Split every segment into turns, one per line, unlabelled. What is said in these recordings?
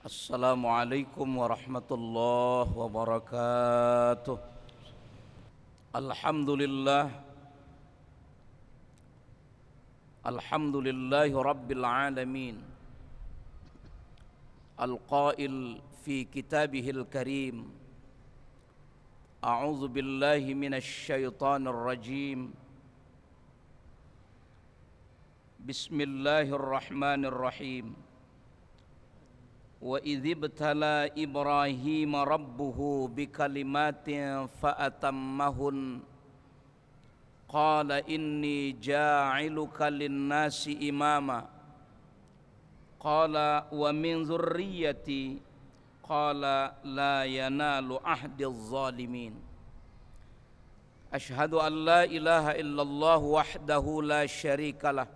Assalamualaikum warahmatullahi wabarakatuh. Alhamdulillah. Alhamdulillahi rabbil alamin. Al-qail fi kitabihil karim. A'udzu billahi minasy syaithanir rajim. Bismillahirrahmanirrahim. Wa idh ibtala Ibrahim rabbuhu bikalimatin fa'atammahun qala inni ja'iluka lin-nasi imama qala wa min dzurriyyati qala la yanalu ahdiz zalimin. Asyhadu an la ilaha illallah wahdahu la syarikalah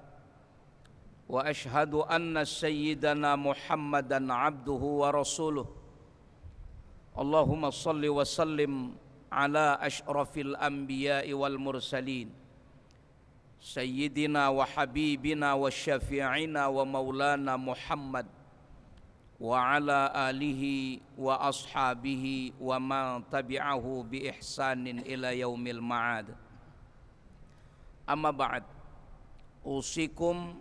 wa asyhadu anna sayyidana Muhammadan abduhu wa rasuluh. Allahumma salli wa sallim ala asyrafil anbiya'i wal mursalin sayyidina wa habibina wa syafi'ina wa maulana Muhammad wa ala alihi wa ashabihi wa man tabi'ahu bi ihsanin ila yaumil ma'ad. Amma ba'd, usikum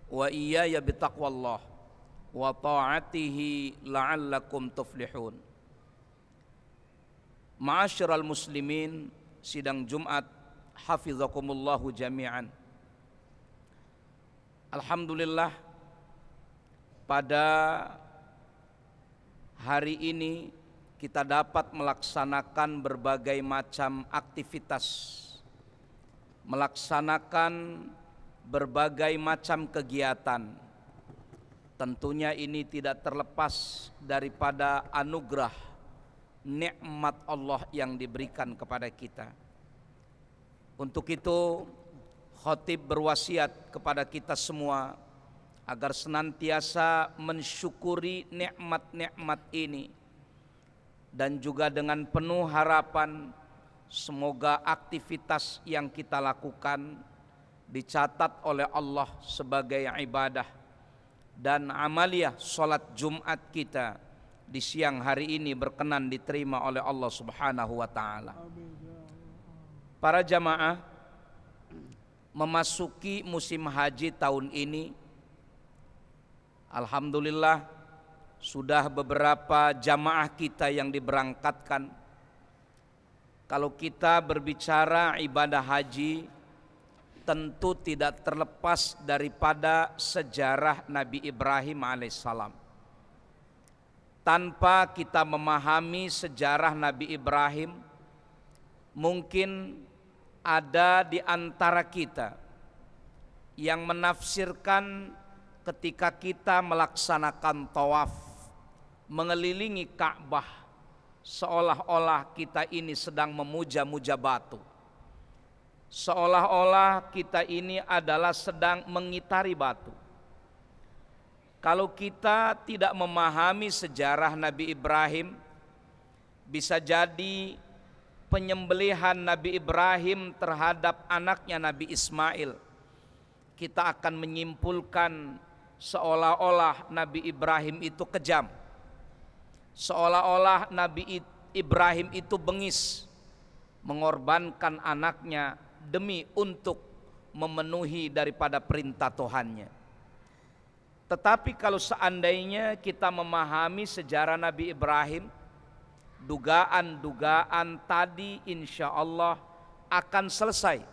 wa iyaya bitaqwallah wa ta'atihi la'allakum tuflihun. Ma'asyiral muslimin, sidang Jumat hafizakumullahu jami'an. Alhamdulillah, pada hari ini kita dapat melaksanakan berbagai macam aktivitas, melaksanakan berbagai macam kegiatan. Tentunya ini tidak terlepas daripada anugerah nikmat Allah yang diberikan kepada kita. Untuk itu khatib berwasiat kepada kita semua agar senantiasa mensyukuri nikmat-nikmat ini, dan juga dengan penuh harapan semoga aktivitas yang kita lakukan dicatat oleh Allah sebagai ibadah, dan amaliyah salat Jumat kita di siang hari ini berkenan diterima oleh Allah Subhanahu wa taala. Para jamaah, memasuki musim haji tahun ini, alhamdulillah sudah beberapa jamaah kita yang diberangkatkan. Kalau kita berbicara ibadah haji, tentu tidak terlepas daripada sejarah Nabi Ibrahim alaihissalam. Tanpa kita memahami sejarah Nabi Ibrahim, mungkin ada di antara kita yang menafsirkan ketika kita melaksanakan tawaf mengelilingi Ka'bah seolah-olah kita ini sedang memuja-muja batu, seolah-olah kita ini adalah sedang mengitari batu. Kalau kita tidak memahami sejarah Nabi Ibrahim, bisa jadi penyembelihan Nabi Ibrahim terhadap anaknya Nabi Ismail, kita akan menyimpulkan seolah-olah Nabi Ibrahim itu kejam, seolah-olah Nabi Ibrahim itu bengis, mengorbankan anaknya demi untuk memenuhi daripada perintah Tuhannya. Tetapi kalau seandainya kita memahami sejarah Nabi Ibrahim, dugaan-dugaan tadi insya Allah akan selesai,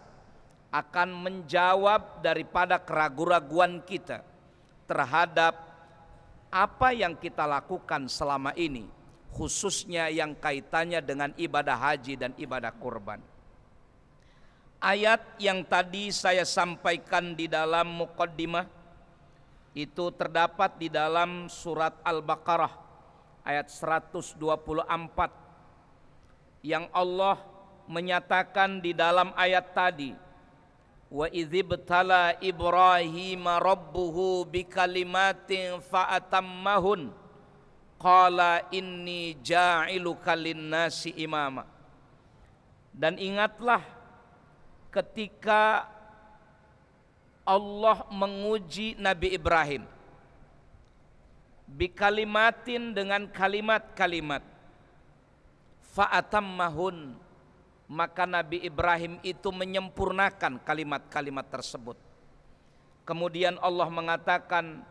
akan menjawab daripada keraguan-raguan kita terhadap apa yang kita lakukan selama ini, khususnya yang kaitannya dengan ibadah haji dan ibadah kurban. Ayat yang tadi saya sampaikan di dalam muqaddimah itu terdapat di dalam surat Al-Baqarah ayat 124, yang Allah menyatakan di dalam ayat tadi, wa idzibtala Ibrahim rabbuhu bikalimatin fa'atammahun qala inni ja'iluka lin-nasi imama. Dan ingatlah ketika Allah menguji Nabi Ibrahim. bikalimatin, dengan kalimat-kalimat, fa'atammahun, maka Nabi Ibrahim itu menyempurnakan kalimat-kalimat tersebut. Kemudian Allah mengatakan,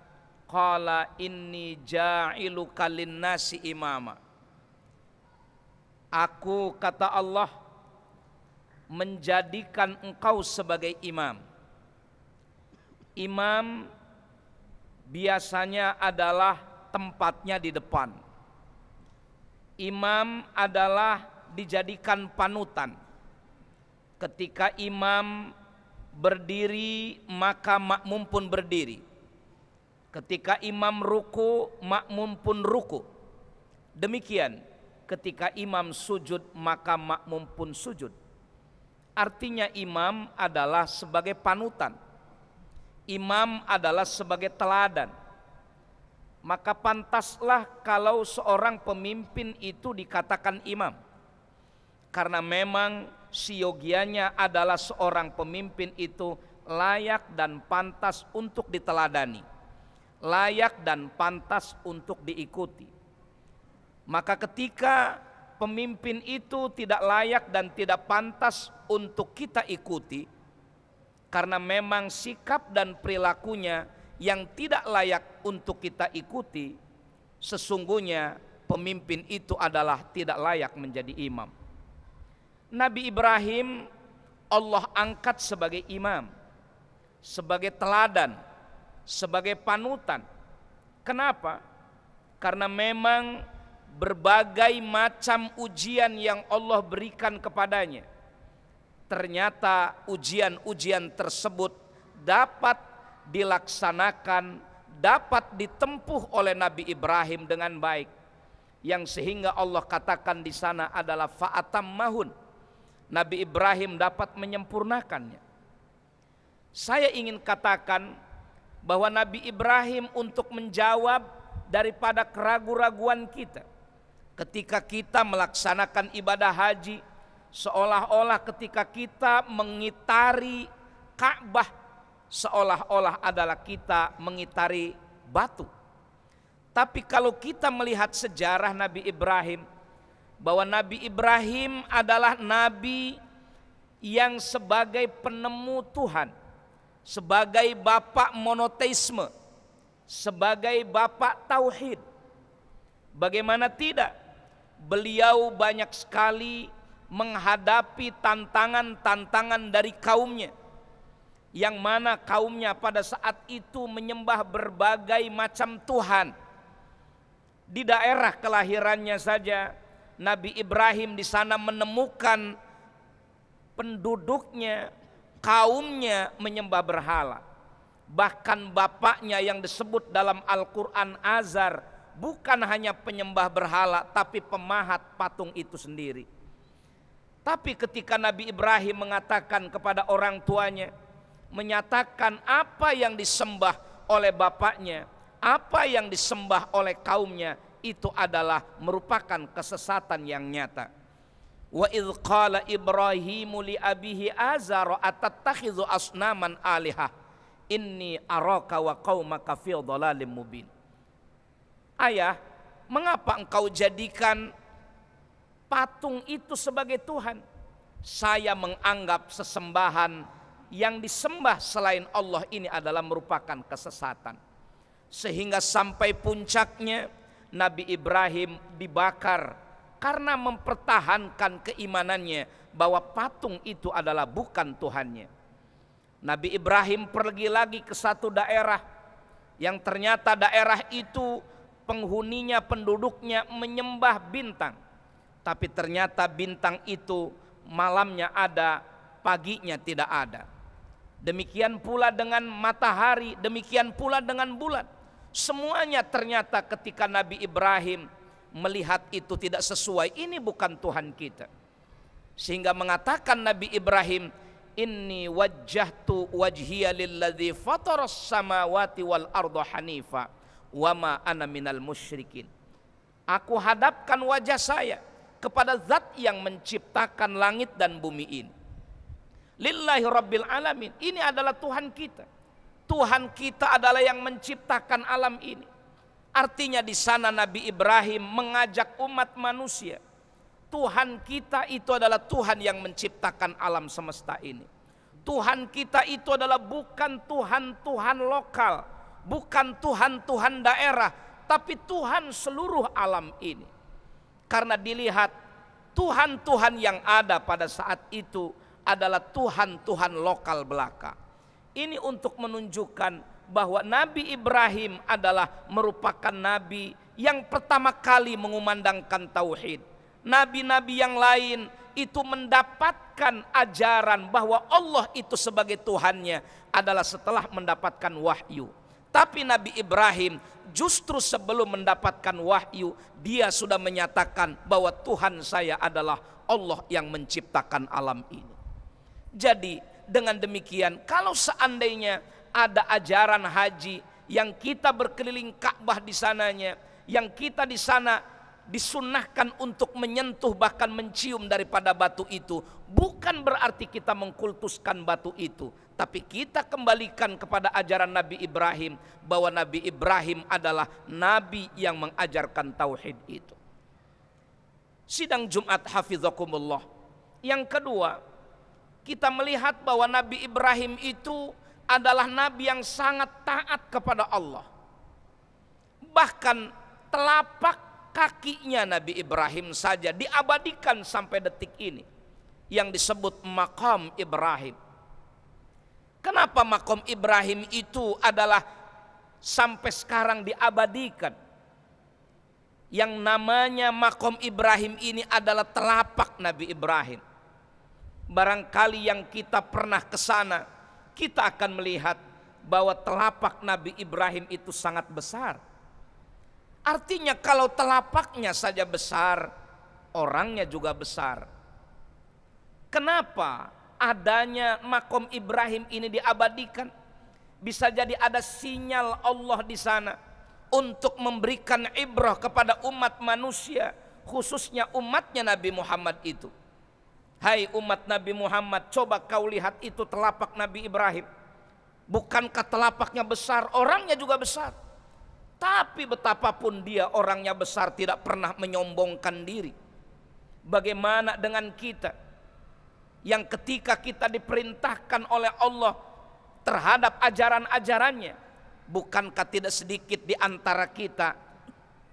qala inni ja'iluka linnasi imama. Aku, kata Allah, menjadikan engkau sebagai imam. Imam biasanya adalah tempatnya di depan. Imam adalah dijadikan panutan. Ketika imam berdiri, maka makmum pun berdiri. Ketika imam ruku, makmum pun ruku. Demikian ketika imam sujud, maka makmum pun sujud. Artinya imam adalah sebagai panutan. Imam adalah sebagai teladan. Maka pantaslah kalau seorang pemimpin itu dikatakan imam. Karena memang siogianya adalah seorang pemimpin itu layak dan pantas untuk diteladani, layak dan pantas untuk diikuti. Maka ketika pemimpin itu tidak layak dan tidak pantas untuk kita ikuti, karena memang sikap dan perilakunya yang tidak layak untuk kita ikuti, sesungguhnya pemimpin itu adalah tidak layak menjadi imam. Nabi Ibrahim Allah angkat sebagai imam, sebagai teladan, sebagai panutan. Kenapa? Karena memang berbagai macam ujian yang Allah berikan kepadanya, ternyata ujian-ujian tersebut dapat dilaksanakan, dapat ditempuh oleh Nabi Ibrahim dengan baik, yang sehingga Allah katakan di sana adalah fa'atammahun. Nabi Ibrahim dapat menyempurnakannya. Saya ingin katakan bahwa Nabi Ibrahim untuk menjawab daripada keraguan-raguan kita ketika kita melaksanakan ibadah haji, seolah-olah ketika kita mengitari Ka'bah, seolah-olah adalah kita mengitari batu. Tapi kalau kita melihat sejarah Nabi Ibrahim, bahwa Nabi Ibrahim adalah nabi yang sebagai penemu Tuhan, sebagai bapak monoteisme, sebagai bapak tauhid. Bagaimana tidak? Beliau banyak sekali menghadapi tantangan-tantangan dari kaumnya, yang mana kaumnya pada saat itu menyembah berbagai macam Tuhan. Di daerah kelahirannya saja, Nabi Ibrahim di sana menemukan penduduknya, kaumnya menyembah berhala. Bahkan bapaknya yang disebut dalam Al-Quran Azar bukan hanya penyembah berhala, tapi pemahat patung itu sendiri. Tapi ketika Nabi Ibrahim mengatakan kepada orang tuanya, menyatakan apa yang disembah oleh bapaknya, apa yang disembah oleh kaumnya, itu adalah merupakan kesesatan yang nyata. Wa idz qala Ibrahimu li abihi Azar atattakhidhu asnaman alihah inni araka wa qaumaka fi dhalalim mubin. Ayah, mengapa engkau jadikan patung itu sebagai Tuhan? Saya menganggap sesembahan yang disembah selain Allah ini adalah merupakan kesesatan. Sehingga sampai puncaknya Nabi Ibrahim dibakar karena mempertahankan keimanannya bahwa patung itu adalah bukan Tuhannya. Nabi Ibrahim pergi lagi ke satu daerah yang ternyata daerah itu penghuninya, penduduknya menyembah bintang. Tapi ternyata bintang itu malamnya ada, paginya tidak ada. Demikian pula dengan matahari, demikian pula dengan bulan. Semuanya ternyata ketika Nabi Ibrahim melihat itu tidak sesuai, ini bukan Tuhan kita. Sehingga mengatakan Nabi Ibrahim, inni wajjahtu wajhiya lilladzi fataras samawati wal arda hanifa wa ma ana minal musyrikin. Aku hadapkan wajah saya kepada zat yang menciptakan langit dan bumi ini. Lillahi rabbil alamin. Ini adalah Tuhan kita. Tuhan kita adalah yang menciptakan alam ini. Artinya di sana Nabi Ibrahim mengajak umat manusia, Tuhan kita itu adalah Tuhan yang menciptakan alam semesta ini. Tuhan kita itu adalah bukan Tuhan-Tuhan lokal, bukan Tuhan-Tuhan daerah, tapi Tuhan seluruh alam ini. Karena dilihat Tuhan-Tuhan yang ada pada saat itu adalah Tuhan-Tuhan lokal belaka. Ini untuk menunjukkan bahwa Nabi Ibrahim adalah merupakan nabi yang pertama kali mengumandangkan tauhid. Nabi-nabi yang lain itu mendapatkan ajaran bahwa Allah itu sebagai Tuhannya adalah setelah mendapatkan wahyu. Tapi Nabi Ibrahim justru sebelum mendapatkan wahyu, dia sudah menyatakan bahwa Tuhan saya adalah Allah yang menciptakan alam ini. Jadi dengan demikian, kalau seandainya ada ajaran haji yang kita berkeliling Ka'bah di sananya, yang kita di sana disunnahkan untuk menyentuh bahkan mencium daripada batu itu, bukan berarti kita mengkultuskan batu itu, tapi kita kembalikan kepada ajaran Nabi Ibrahim bahwa Nabi Ibrahim adalah nabi yang mengajarkan tauhid itu. Sidang Jumat hafizakumullah. Yang kedua, kita melihat bahwa Nabi Ibrahim itu adalah nabi yang sangat taat kepada Allah. Bahkan telapak kakinya Nabi Ibrahim saja diabadikan sampai detik ini, yang disebut Maqam Ibrahim. Kenapa Maqam Ibrahim itu adalah sampai sekarang diabadikan? Yang namanya Maqam Ibrahim ini adalah telapak Nabi Ibrahim. Barangkali yang kita pernah ke sana, kita akan melihat bahwa telapak Nabi Ibrahim itu sangat besar. Artinya kalau telapaknya saja besar, orangnya juga besar. Kenapa adanya Maqam Ibrahim ini diabadikan? Bisa jadi ada sinyal Allah di sana untuk memberikan ibrah kepada umat manusia, khususnya umatnya Nabi Muhammad itu. Hai umat Nabi Muhammad, coba kau lihat itu telapak Nabi Ibrahim. Bukankah telapaknya besar, orangnya juga besar? Tapi betapapun dia orangnya besar, tidak pernah menyombongkan diri. Bagaimana dengan kita yang ketika kita diperintahkan oleh Allah terhadap ajaran-ajarannya, bukankah tidak sedikit di antara kita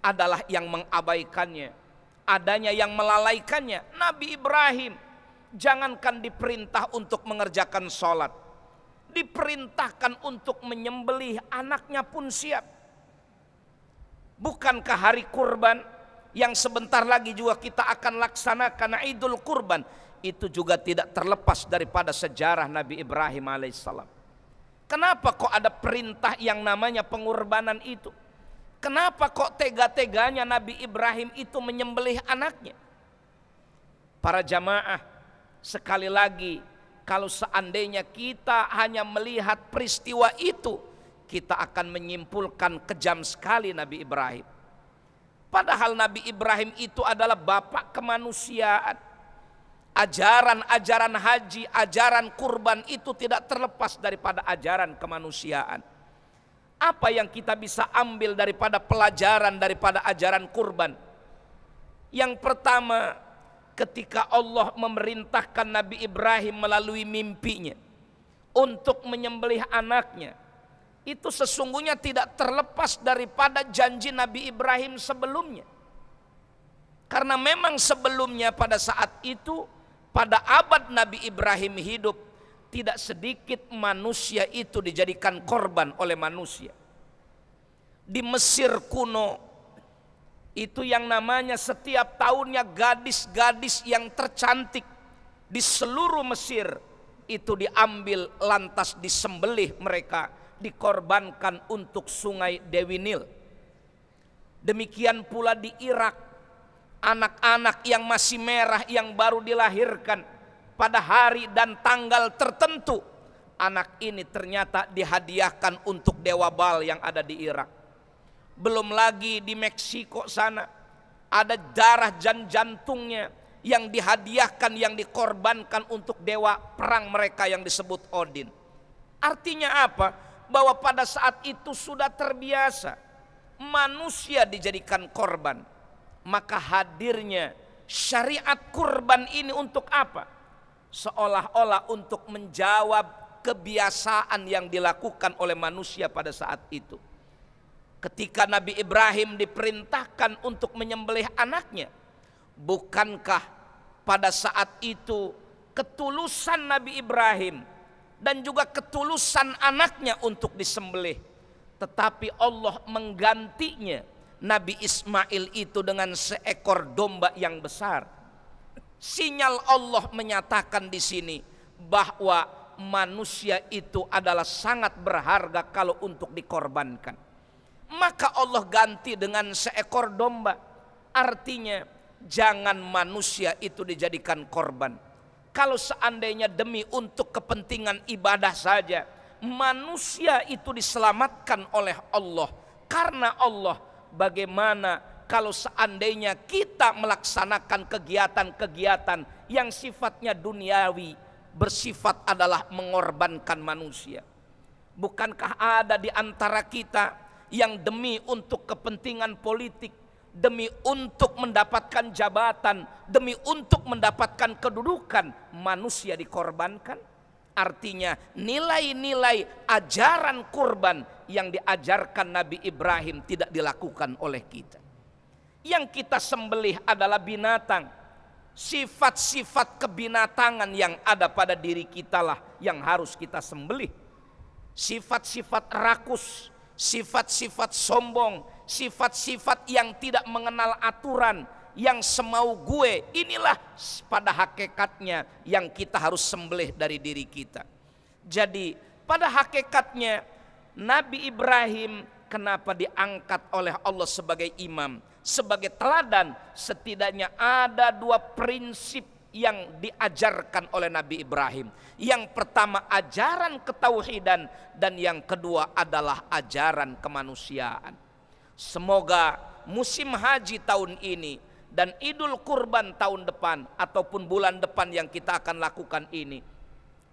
adalah yang mengabaikannya, adanya yang melalaikannya? Nabi Ibrahim jangankan diperintah untuk mengerjakan sholat, diperintahkan untuk menyembelih anaknya pun siap. Bukankah hari kurban yang sebentar lagi juga kita akan laksanakan, Idul Kurban, itu juga tidak terlepas daripada sejarah Nabi Ibrahim alaihissalam. Kenapa kok ada perintah yang namanya pengorbanan itu? Kenapa kok tega-teganya Nabi Ibrahim itu menyembelih anaknya? Para jamaah, sekali lagi, kalau seandainya kita hanya melihat peristiwa itu, kita akan menyimpulkan kejam sekali Nabi Ibrahim. Padahal Nabi Ibrahim itu adalah bapak kemanusiaan. Ajaran-ajaran haji, ajaran kurban itu tidak terlepas daripada ajaran kemanusiaan. Apa yang kita bisa ambil daripada pelajaran daripada ajaran kurban? Yang pertama, ketika Allah memerintahkan Nabi Ibrahim melalui mimpinya untuk menyembelih anaknya, itu sesungguhnya tidak terlepas daripada janji Nabi Ibrahim sebelumnya. Karena memang sebelumnya pada saat itu, pada abad Nabi Ibrahim hidup, tidak sedikit manusia itu dijadikan korban oleh manusia. Di Mesir kuno, itu yang namanya setiap tahunnya gadis-gadis yang tercantik di seluruh Mesir itu diambil lantas disembelih mereka, dikorbankan untuk sungai Dewi Nil. Demikian pula di Irak, anak-anak yang masih merah yang baru dilahirkan pada hari dan tanggal tertentu, anak ini ternyata dihadiahkan untuk dewa Baal yang ada di Irak. Belum lagi di Meksiko sana ada darah dan jantungnya yang dihadiahkan, yang dikorbankan untuk dewa perang mereka yang disebut Odin. Artinya apa? Bahwa pada saat itu sudah terbiasa manusia dijadikan korban. Maka hadirnya syariat kurban ini untuk apa? Seolah-olah untuk menjawab kebiasaan yang dilakukan oleh manusia pada saat itu. Ketika Nabi Ibrahim diperintahkan untuk menyembelih anaknya, bukankah pada saat itu ketulusan Nabi Ibrahim dan juga ketulusan anaknya untuk disembelih, tetapi Allah menggantinya Nabi Ismail itu dengan seekor domba yang besar. Sinyal Allah menyatakan di sini bahwa manusia itu adalah sangat berharga kalau untuk dikorbankan. Maka Allah ganti dengan seekor domba. Artinya jangan manusia itu dijadikan korban. Kalau seandainya demi untuk kepentingan ibadah saja, manusia itu diselamatkan oleh Allah. Karena Allah, bagaimana kalau seandainya kita melaksanakan kegiatan-kegiatan yang sifatnya duniawi, bersifat adalah mengorbankan manusia? Bukankah ada di antara kita yang demi untuk kepentingan politik, demi untuk mendapatkan jabatan, demi untuk mendapatkan kedudukan, manusia dikorbankan? Artinya nilai-nilai ajaran kurban yang diajarkan Nabi Ibrahim tidak dilakukan oleh kita. Yang kita sembelih adalah binatang. Sifat-sifat kebinatangan yang ada pada diri kita lah yang harus kita sembelih. Sifat-sifat rakus, sifat-sifat sombong, sifat-sifat yang tidak mengenal aturan, yang semau gue, inilah pada hakikatnya yang kita harus sembelih dari diri kita. Jadi pada hakikatnya Nabi Ibrahim kenapa diangkat oleh Allah sebagai imam, sebagai teladan? Setidaknya ada dua prinsip yang diajarkan oleh Nabi Ibrahim. Yang pertama ajaran ketauhidan, dan yang kedua adalah ajaran kemanusiaan. Semoga musim haji tahun ini dan Idul Kurban tahun depan ataupun bulan depan yang kita akan lakukan ini,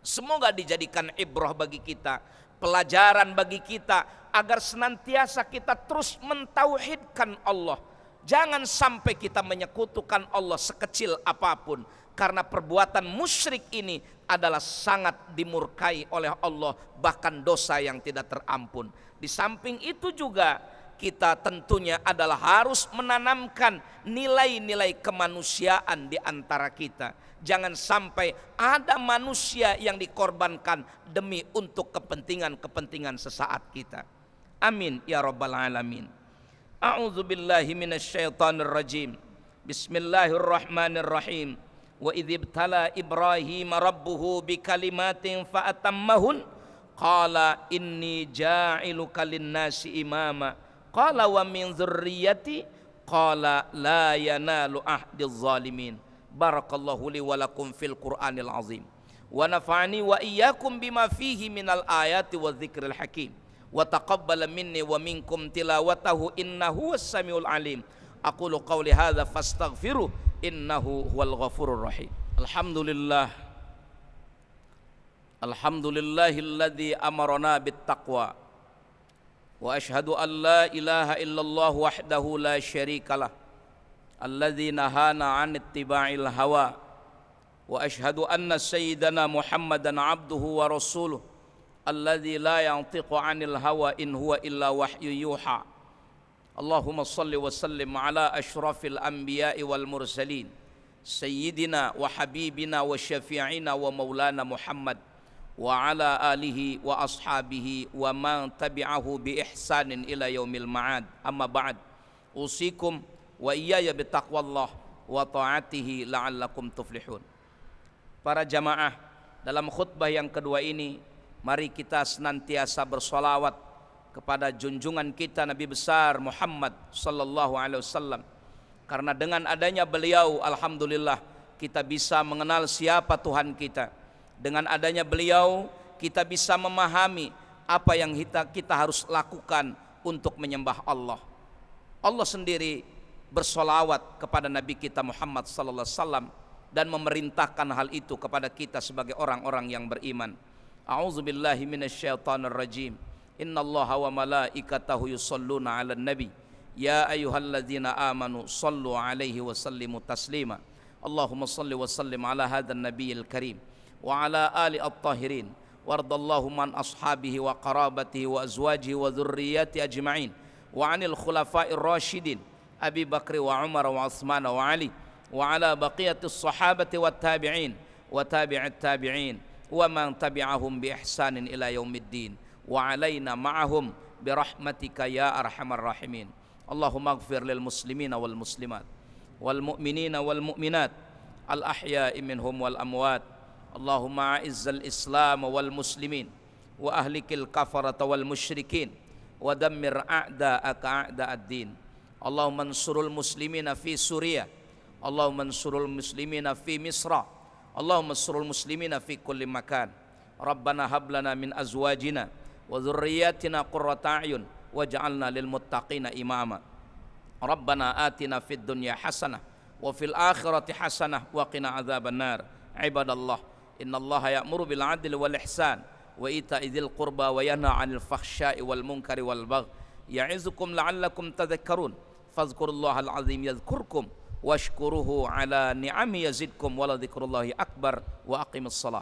semoga dijadikan ibrah bagi kita, pelajaran bagi kita, agar senantiasa kita terus mentauhidkan Allah. Jangan sampai kita menyekutukan Allah sekecil apapun, karena perbuatan musyrik ini adalah sangat dimurkai oleh Allah, bahkan dosa yang tidak terampun. Di samping itu juga kita tentunya adalah harus menanamkan nilai-nilai kemanusiaan di antara kita. Jangan sampai ada manusia yang dikorbankan demi untuk kepentingan-kepentingan sesaat kita. Amin ya rabbal alamin. A'udzu billahi minasyaitonir rajim. Bismillahirrahmanirrahim. Wa idzibtala Ibrahim rabbuhu bikalimatin fa'atammahun qala inni ja'iluka lin-nasi imama. Qala wa min dzurriyyati qala la yanalu ahdiz zalimin. Barakallahu li wa lakum fil Qur'anil azim. Wa nafa'ani wa iyyakum bima fihi minal ayati wadh-dzikril hakim. Wa taqabbala minni wa minkum tilawatahu innahu was-samiul alim. Aqulu qawli hadza fastaghfiru innahu huwal ghafurur rahim. Alhamdulillah. Alhamdulillahilladzi amarna bit taqwa. Wa ashhadu an la ilaha illallah wahdahu la syarikalah alladzi nahana 'an ittiba'il hawa. Wa ashhadu anna sayyidana Muhammadan 'abduhu wa rasuluh alladzi la yantiqu 'anil hawa in huwa illa wahyu yuha. Allahumma salli wa sallim ala asyrafil anbiya'i wal mursalin sayyidina wa habibina wa syafi'ina wa maulana Muhammad wa ala alihi wa ashabihi wa man tabi'ahu bi ihsanin ila yaumil ma'ad. Amma ba'd. Usikum wa iyaya bitaqwallah wa ta'atihi la'allakum tuflihun. Para jamaah, dalam khutbah yang kedua ini, mari kita senantiasa bersolawat kepada junjungan kita Nabi besar Muhammad sallallahu alaihi wasallam. Karena dengan adanya beliau, alhamdulillah, kita bisa mengenal siapa Tuhan kita. Dengan adanya beliau kita bisa memahami apa yang kita harus lakukan untuk menyembah Allah. Allah sendiri bersolawat kepada Nabi kita Muhammad sallallahu alaihi wasallam dan memerintahkan hal itu kepada kita sebagai orang-orang yang beriman. A'udzubillahi minasyaitonir rajim. innallaha wa malaikatahu yusholluna 'alan nabi ya ayyuhalladzina amanu shallu 'alaihi wa sallimu taslima. Allahumma shalli wa sallim ala hadzal nabiyil karim wa ala ali at-tahirin wardallahu man ashabihi wa qarabatihi wa azwajihi wa dzurriyyati ajma'in wa 'anil khulafa'ir rasyidin Abi Bakr wa Umar wa Utsman wa Ali wa ala baqiyatis sahabati wat tabi'in wa tabi'it tabi'in wa man tabi'ahum bi ihsanin ila yaumiddin wa alaina ma'ahum bi rahmatika ya arhamar rahimin. Allahumma ighfir lil muslimina wal muslimat wal mu'minina wal mu'minat al ahya'i minhum wal amwat. Allahumma a'izzal islam wal muslimin wa ahlikil kafarata wal musyrikin wa dammir a'da'aka a'da'ad-din. Allahumma ansurul muslimina fi Suriah, Allahumma ansurul muslimina fi Misra, Allahumma ansurul muslimina fi kulli makan. Rabbana hab lana min azwajina wa dhurriyyatina qurrata a'yun waj'alna lil muttaqina imama. Rabbana atina fid dunya hasanah wa fil akhirati hasanah wa qina adzabannar. Ibadallah, innallaha ya'muru bil 'adli wal ihsan wa ita'i dzil qurba wa yanha 'anil fakhsya'i wal munkari wal baghi ya'izukum la'allakum tadhakkarun. Fadhkurullahal 'azim yadhkurkum washkuruhu 'ala ni'ami yazidkum wa la dzikrullahi akbar wa aqimus shalah.